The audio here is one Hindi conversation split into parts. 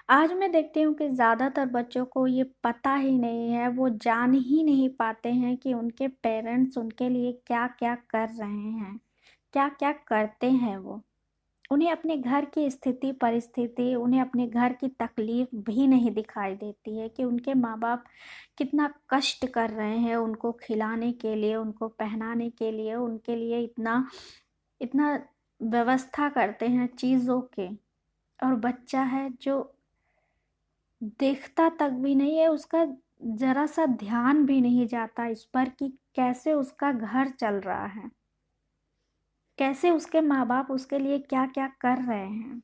आज मैं देखती हूँ कि ज़्यादातर बच्चों को ये पता ही नहीं है, वो जान ही नहीं पाते हैं कि उनके पेरेंट्स उनके लिए क्या-क्या कर रहे हैं, क्या-क्या करते हैं वो। उन्हें अपने घर की स्थिति, परिस्थिति, उन्हें अपने घर की तकलीफ़ भी नहीं दिखाई देती है कि उनके माँ-बाप कितना कष्ट कर रहे हैं उनको खिलाने के लिए, उनको पहनाने के लिए, उनके लिए इतना इतना व्यवस्था करते हैं चीज़ों के। और बच्चा है जो देखता तक भी नहीं है, उसका ज़रा-सा ध्यान भी नहीं जाता इस पर कि कैसे उसका घर चल रहा है, कैसे उसके माँ-बाप उसके लिए क्या-क्या कर रहे हैं।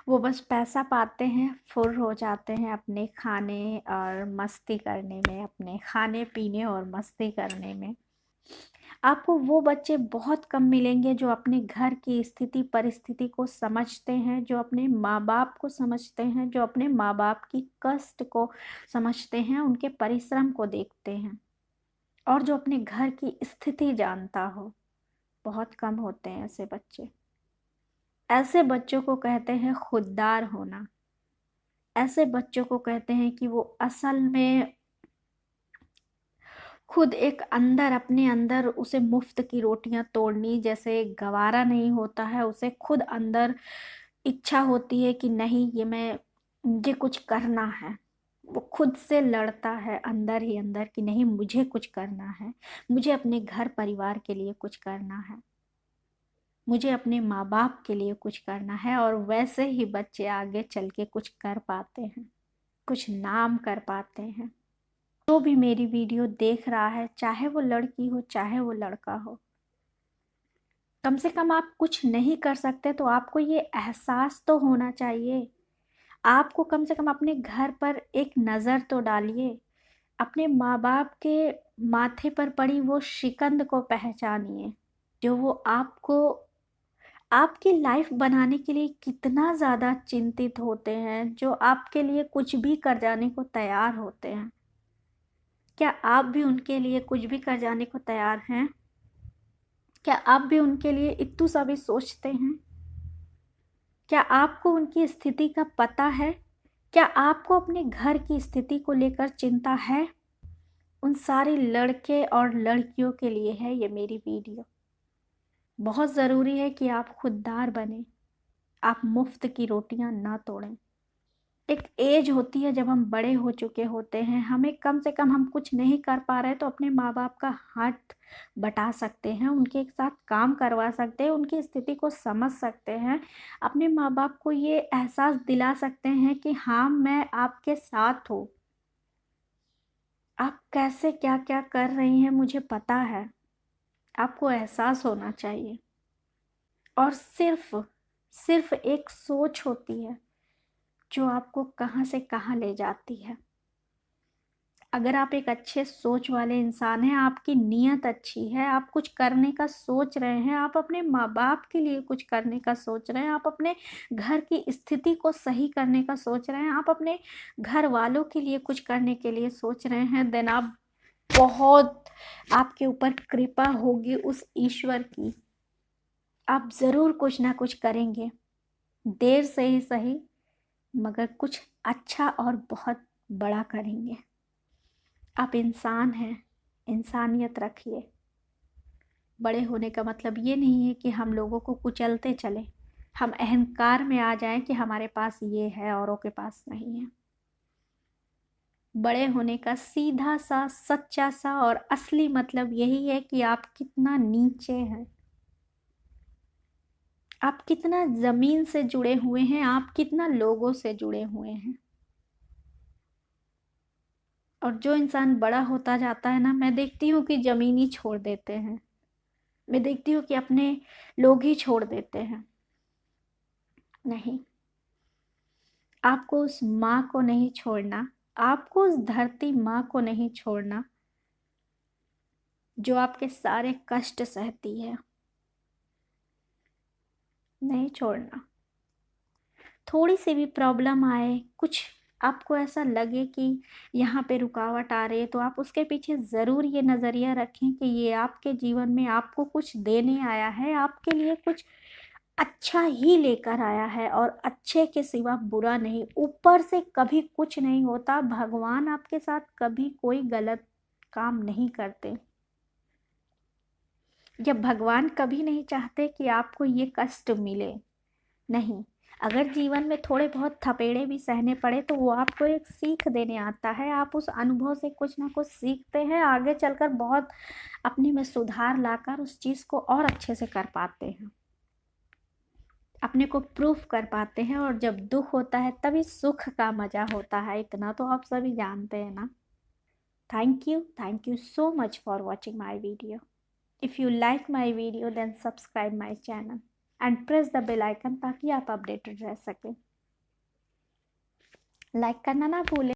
वो बस पैसा पाते हैं, फुर्र हो जाते हैं अपने खाने और मस्ती करने में, अपने खाने-पीने और मस्ती करने में। आपको वो बच्चे बहुत कम मिलेंगे जो अपने घर की स्थिति परिस्थिति को समझते हैं, जो अपने माँ-बाप को समझते हैं, जो अपने माँ-बाप की कष्ट को समझते हैं, उनके परिश्रम को देखते हैं और जो अपने घर की स्थिति जानता हो। बहुत कम होते हैं ऐसे बच्चे। ऐसे बच्चों को कहते हैं खुददार होना। ऐसे बच्चों को कहते हैं कि वो असल में खुद एक अंदर अपने अंदर उसे मुफ्त की रोटियां तोड़नी जैसे गवारा नहीं होता है, उसे खुद अंदर इच्छा होती है कि नहीं ये मुझे कुछ करना है। वो खुद से लड़ता है अंदर ही अंदर कि नहीं मुझे कुछ करना है, मुझे अपने घर परिवार के लिए कुछ करना है, मुझे अपने माँ बाप के लिए कुछ करना है। और वैसे ही बच्चे आगे चल के कुछ कर पाते हैं, कुछ नाम कर पाते हैं। जो भी मेरी वीडियो देख रहा है, चाहे वो लड़की हो चाहे वो लड़का हो, कम से कम आप कुछ नहीं कर सकते तो आपको ये एहसास तो होना चाहिए। आपको कम से कम अपने घर पर एक नज़र तो डालिए, अपने माँ बाप के माथे पर पड़ी वो शिकंद को पहचानिए, जो वो आपको आपकी लाइफ बनाने के लिए कितना ज़्यादा चिंतित होते हैं, जो आपके लिए कुछ भी कर जाने को तैयार होते हैं। क्या आप भी उनके लिए कुछ भी कर जाने को तैयार हैं? क्या आप भी उनके लिए इत्तू सा भी सोचते हैं? क्या आपको उनकी स्थिति का पता है? क्या आपको अपने घर की स्थिति को लेकर चिंता है? उन सारे लड़के और लड़कियों के लिए है ये मेरी वीडियो। बहुत ज़रूरी है कि आप खुददार बने, आप मुफ्त की रोटियां ना तोड़ें। एक एज होती है जब हम बड़े हो चुके होते हैं, हमें कम से कम हम कुछ नहीं कर पा रहे तो अपने माँ बाप का हाथ बटा सकते हैं, उनके साथ काम करवा सकते हैं, उनकी स्थिति को समझ सकते हैं, अपने माँ बाप को ये एहसास दिला सकते हैं कि हाँ मैं आपके साथ हूँ, आप कैसे क्या क्या कर रही हैं मुझे पता है। आपको एहसास होना चाहिए। और सिर्फ सिर्फ एक सोच होती है जो आपको कहाँ से कहाँ ले जाती है। अगर आप एक अच्छे सोच वाले इंसान हैं, आपकी नीयत अच्छी है, आप कुछ करने का सोच रहे हैं, आप अपने माँ बाप के लिए कुछ करने का सोच रहे हैं, आप अपने घर की स्थिति को सही करने का सोच रहे हैं, आप अपने घर वालों के लिए कुछ करने के लिए सोच रहे हैं, देन आप बहुत आपके ऊपर कृपा होगी उस ईश्वर की। आप ज़रूर कुछ ना कुछ करेंगे, देर से ही सही, मगर कुछ अच्छा और बहुत बड़ा करेंगे। आप इंसान हैं, इंसानियत रखिए। बड़े होने का मतलब ये नहीं है कि हम लोगों को कुचलते चलें, हम अहंकार में आ जाएं कि हमारे पास ये है औरों के पास नहीं है। बड़े होने का सीधा सा सच्चा सा और असली मतलब यही है कि आप कितना नीचे हैं, आप कितना ज़मीन से जुड़े हुए हैं, आप कितना लोगों से जुड़े हुए हैं। और जो इंसान बड़ा होता जाता है ना, मैं देखती हूँ कि ज़मीन ही छोड़ देते हैं, मैं देखती हूँ कि अपने लोग ही छोड़ देते हैं। नहीं, आपको उस माँ को नहीं छोड़ना, आपको उस धरती माँ को नहीं छोड़ना जो आपके सारे कष्ट सहती है। नहीं छोड़ना। थोड़ी सी भी प्रॉब्लम आए, कुछ आपको ऐसा लगे कि यहाँ पे रुकावट आ रही है, तो आप उसके पीछे ज़रूर ये नज़रिया रखें कि ये आपके जीवन में आपको कुछ देने आया है, आपके लिए कुछ अच्छा ही लेकर आया है, और अच्छे के सिवा बुरा नहीं। ऊपर से कभी कुछ नहीं होता, भगवान आपके साथ कभी कोई गलत काम नहीं करते। जब भगवान कभी नहीं चाहते कि आपको ये कष्ट मिले, नहीं। अगर जीवन में थोड़े बहुत थपेड़े भी सहने पड़े तो वो आपको एक सीख देने आता है। आप उस अनुभव से कुछ ना कुछ सीखते हैं, आगे चलकर बहुत अपने में सुधार लाकर उस चीज़ को और अच्छे से कर पाते हैं, अपने को प्रूफ कर पाते हैं। और जब दुख होता है तभी सुख का मजा होता है, इतना तो आप सभी जानते हैं ना। Thank you so much for watching my video. If you like my video then subscribe my channel and press the bell icon, ताकि आप अपडेटेड रह सकें। लाइक करना ना भूलें।